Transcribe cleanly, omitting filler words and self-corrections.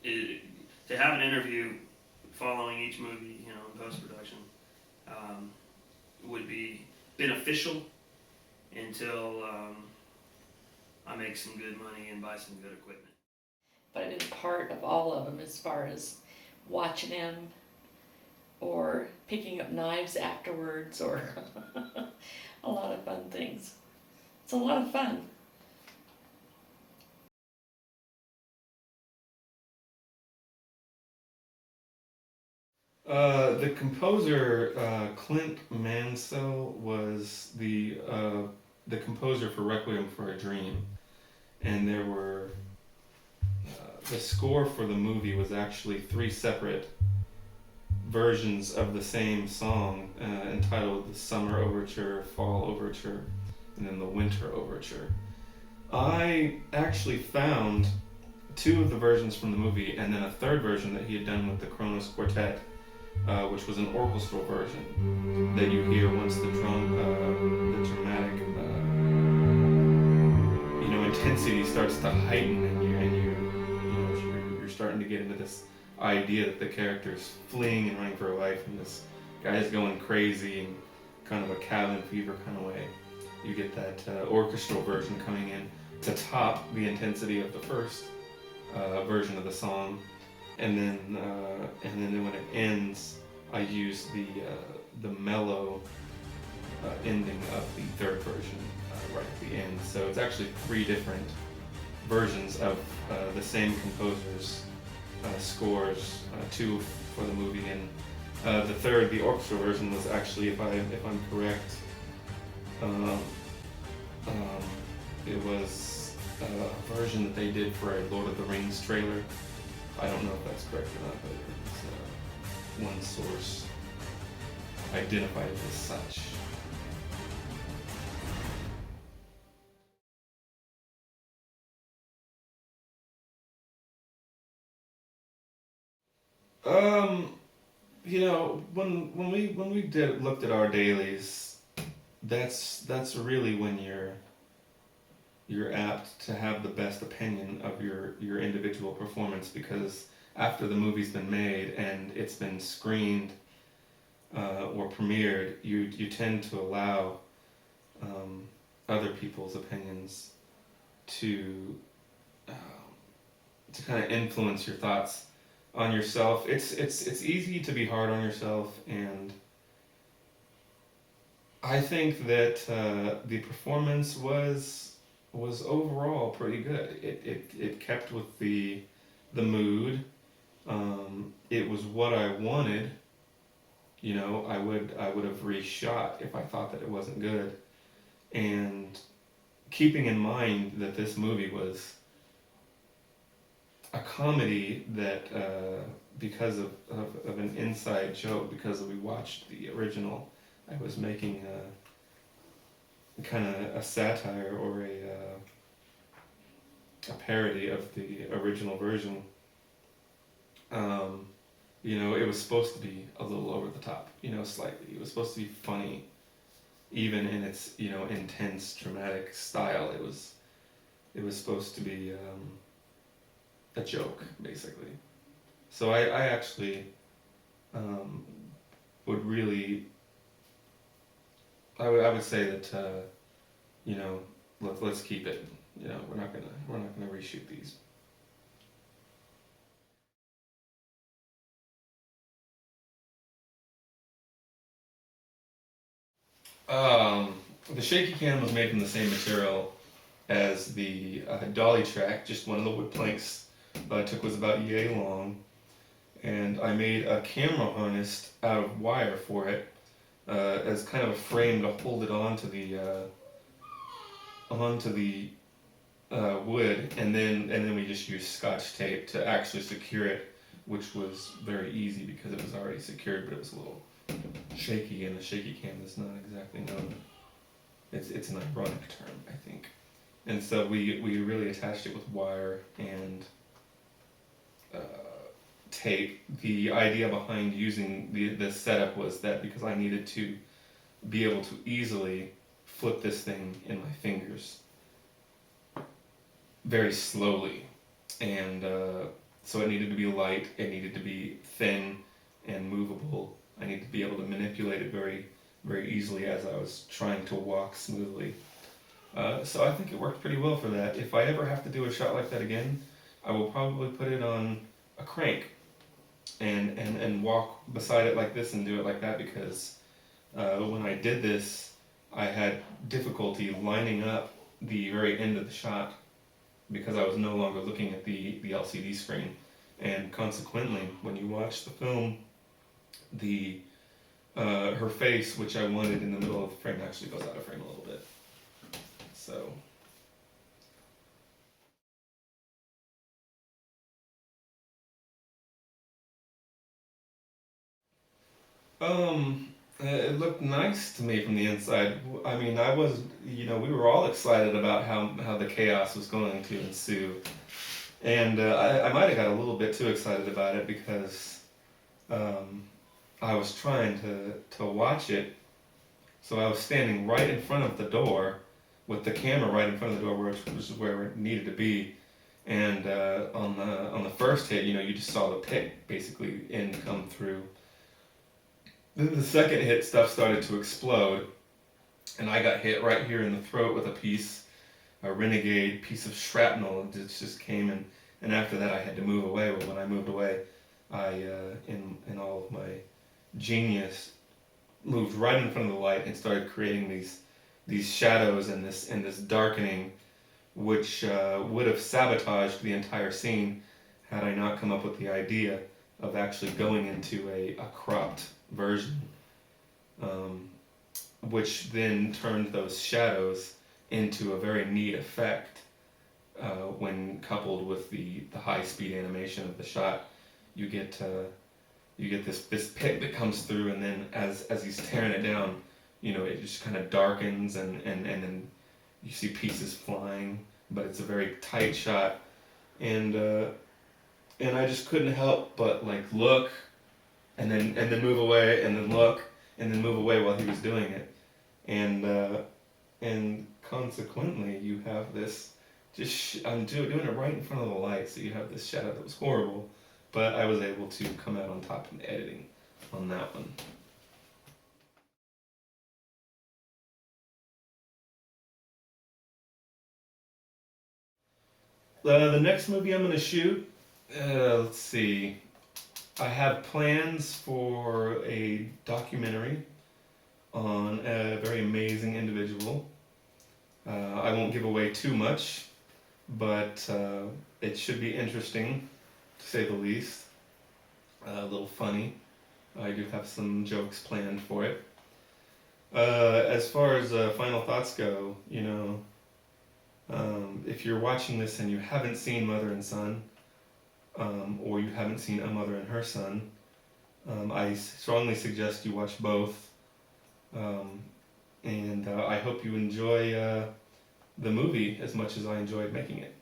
to have an interview following each movie, you know, in post-production, would be beneficial until I make some good money and buy some good equipment. But I've been part of all of them as far as watching them or picking up knives afterwards or a lot of fun things. It's a lot of fun. The composer Clint Mansell was the composer for Requiem for a Dream, and there were the score for the movie was actually three separate versions of the same song entitled the Summer Overture, Fall Overture, and then the Winter Overture. I actually found two of the versions from the movie and then a third version that he had done with the Kronos Quartet, which was an orchestral version that you hear once the dramatic, intensity starts to heighten, and you're starting to get into this idea that the character's fleeing and running for her life, and this guy's going crazy in kind of a cabin fever kind of way. You get that orchestral version coming in to top the intensity of the first version of the song, and then when it ends, I use the mellow ending of the third version right at the end. So it's actually three different versions of the same composer's scores, two for the movie, and the third, the orchestral version, was actually, if I'm correct, it was a version that they did for a Lord of the Rings trailer. I don't know if that's correct or not, but it was one source identified it as such. When we looked at our dailies, that's really when you're apt to have the best opinion of your individual performance, because after the movie's been made and it's been screened or premiered, you tend to allow other people's opinions to kind of influence your thoughts on yourself. It's easy to be hard on yourself, and I think that the performance was overall pretty good. It kept with the mood. It was what I wanted. I would have reshot if I thought that it wasn't good. And keeping in mind that this movie was a comedy that because of an inside joke, because we watched the original, I was making kind of a satire or a parody of the original version. It was supposed to be a little over the top, slightly. It was supposed to be funny, even in its intense dramatic style. It was supposed to be a joke, basically. So I actually would really, I would say that let's keep it. We're not gonna reshoot these. The shaky cam was made from the same material as the dolly track. Just one of the wood planks that I took was about yay long, and I made a camera harness out of wire for it as kind of a frame to hold it onto the wood, and then we just used Scotch tape to actually secure it, which was very easy because it was already secured, but it was a little shaky, and a shaky cam is not exactly known. It's an ironic term, I think. And so we really attached it with wire and tape. The idea behind using the setup was that because I needed to be able to easily flip this thing in my fingers very slowly, and So it needed to be light, it needed to be thin and movable. I needed to be able to manipulate it very, very easily as I was trying to walk smoothly. So I think it worked pretty well for that. If I ever have to do a shot like that again, I will probably put it on a crank and walk beside it like this and do it like that, because when I did this, I had difficulty lining up the very end of the shot because I was no longer looking at the LCD screen. And consequently, when you watch the film, the her face, which I wanted in the middle of the frame, actually goes out of frame a little bit. So. It looked nice to me from the inside. I mean, I was, we were all excited about how the chaos was going to ensue. And I might have got a little bit too excited about it because I was trying to watch it. So I was standing right in front of the door with the camera right in front of the door, which was where it needed to be. And on the first hit, you just saw the pit basically come through. Then the second hit, stuff started to explode, and I got hit right here in the throat with a renegade piece of shrapnel. It just came in, and after that I had to move away. But when I moved away, I, in all of my genius, moved right in front of the light and started creating these shadows and this darkening, which would have sabotaged the entire scene had I not come up with the idea of actually going into a cropped version, which then turned those shadows into a very neat effect when coupled with the high speed animation of the shot. You get this pit that comes through, and then as he's tearing it down, it just kind of darkens, and then you see pieces flying, but it's a very tight shot, and I just couldn't help but look, and then move away, and then look, and then move away while he was doing it, and consequently you have this. I'm doing it right in front of the light, so you have this shadow that was horrible, but I was able to come out on top in the editing on that one. The next movie I'm going to shoot, let's see. I have plans for a documentary on a very amazing individual. I won't give away too much, but it should be interesting, to say the least. A little funny. I do have some jokes planned for it. As far as final thoughts go, if you're watching this and you haven't seen Mother and Son, or you haven't seen A Mother and Her Son, I strongly suggest you watch both. And I hope you enjoy the movie as much as I enjoyed making it.